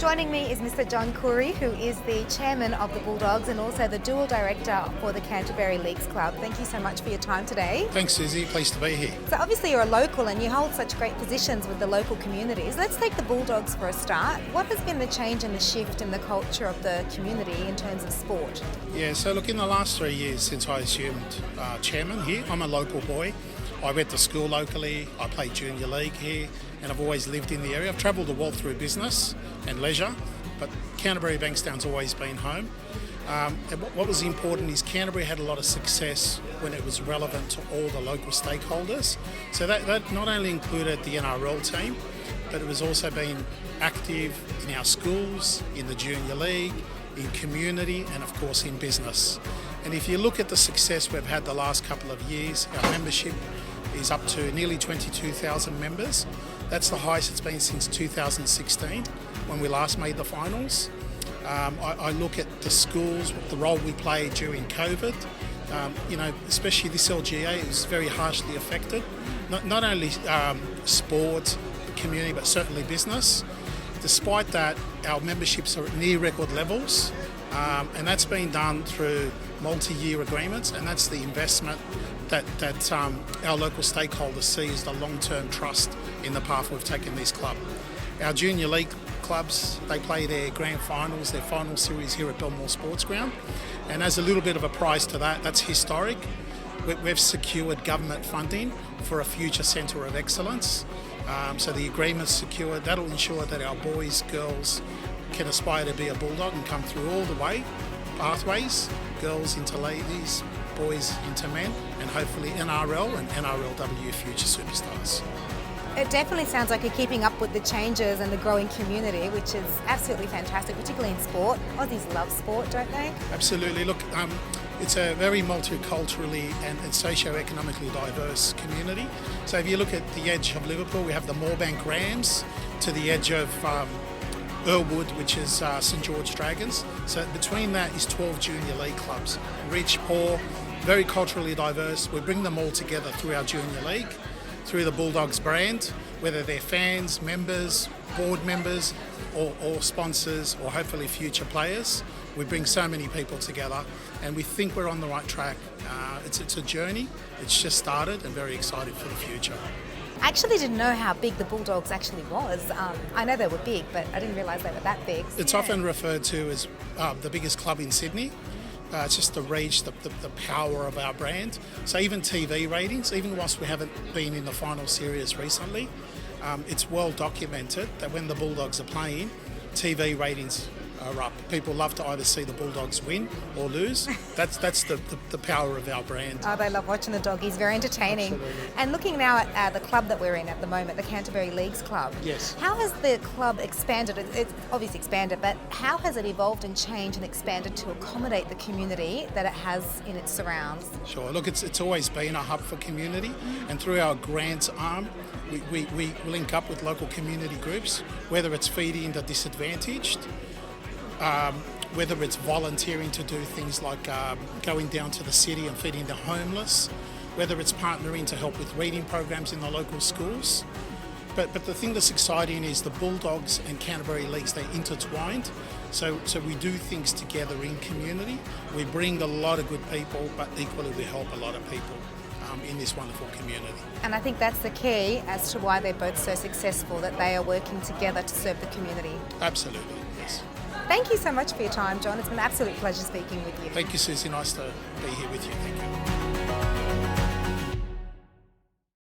Joining me is Mr. John Khoury, who is the chairman of the Bulldogs and also the dual director for the Canterbury Leagues Club. Thank you so much for your time today. Thanks, Susie. Pleased to be here. So obviously you're a local and you hold such great positions with the local communities. Let's take the Bulldogs for a start. What has been the change and the shift in the culture of the community in terms of sport? Yeah, so look, in the last 3 years since I assumed chairman here, I'm a local boy. I went to school locally, I played junior league here, and I've always lived in the area. I've travelled the world through business and leisure, but Canterbury Bankstown's always been home. And what was important is Canterbury had a lot of success when it was relevant to all the local stakeholders. So that not only included the NRL team, but it was also being active in our schools, in the junior league, in community, and of course in business. And if you look at the success we've had the last couple of years, our membership is up to nearly 22,000 members. That's the highest it's been since 2016 when we last made the finals. I look at the schools, the role we played during COVID. Especially this LGA was very harshly affected. Not only sport, community, but certainly business. Despite that, our memberships are at near record levels, and that's been done through multi-year agreements, and that's the investment that our local stakeholders see as the long-term trust in the path we've taken this club. Our junior league clubs, they play their grand finals, their final series here at Belmore Sports Ground, and as a little bit of a prize to that, that's historic. We've secured government funding for a future centre of excellence. So the agreement's secured. That'll ensure that our boys, girls can aspire to be a Bulldog and come through all the way, pathways, girls into ladies, boys into men, and hopefully NRL and NRLW future superstars. It definitely sounds like you're keeping up with the changes and the growing community, which is absolutely fantastic, particularly in sport. Aussies love sport, don't they? Absolutely. Look, it's a very multiculturally and socio-economically diverse community. So if you look at the edge of Liverpool, we have the Moorebank Rams, to the edge of Earlwood, which is St George Dragons. So between that is 12 junior league clubs. Rich, poor, very culturally diverse. We bring them all together through our junior league, through the Bulldogs brand, whether they're fans, members, board members, or sponsors, or hopefully future players. We bring so many people together, and we think we're on the right track. It's a journey. It's just started, and very excited for the future. I actually didn't know how big the Bulldogs actually was. I know they were big, but I didn't realise they were that big. It's often referred to as the biggest club in Sydney. It's just the reach, the power of our brand. So even TV ratings, even whilst we haven't been in the final series recently, it's well documented that when the Bulldogs are playing, TV ratings are up. People love to either see the Bulldogs win or lose. That's the power of our brand. Oh, they love watching the doggies. Very entertaining. Absolutely. And looking now at the club that we're in at the moment, the Canterbury Leagues Club. Yes. How has the club expanded? It's obviously expanded, but how has it evolved and changed and expanded to accommodate the community that it has in its surrounds? Sure. Look, it's always been a hub for community, and through our grants arm, we link up with local community groups, whether it's feeding the disadvantaged, whether it's volunteering to do things like going down to the city and feeding the homeless, whether it's partnering to help with reading programs in the local schools. But the thing that's exciting is the Bulldogs and Canterbury Leagues, they're intertwined. So we do things together in community. We bring a lot of good people, but equally we help a lot of people in this wonderful community. And I think that's the key as to why they're both so successful, that they are working together to serve the community. Absolutely, yes. Thank you so much for your time, John. It's been an absolute pleasure speaking with you. Thank you, Susie. Nice to be here with you. Thank you.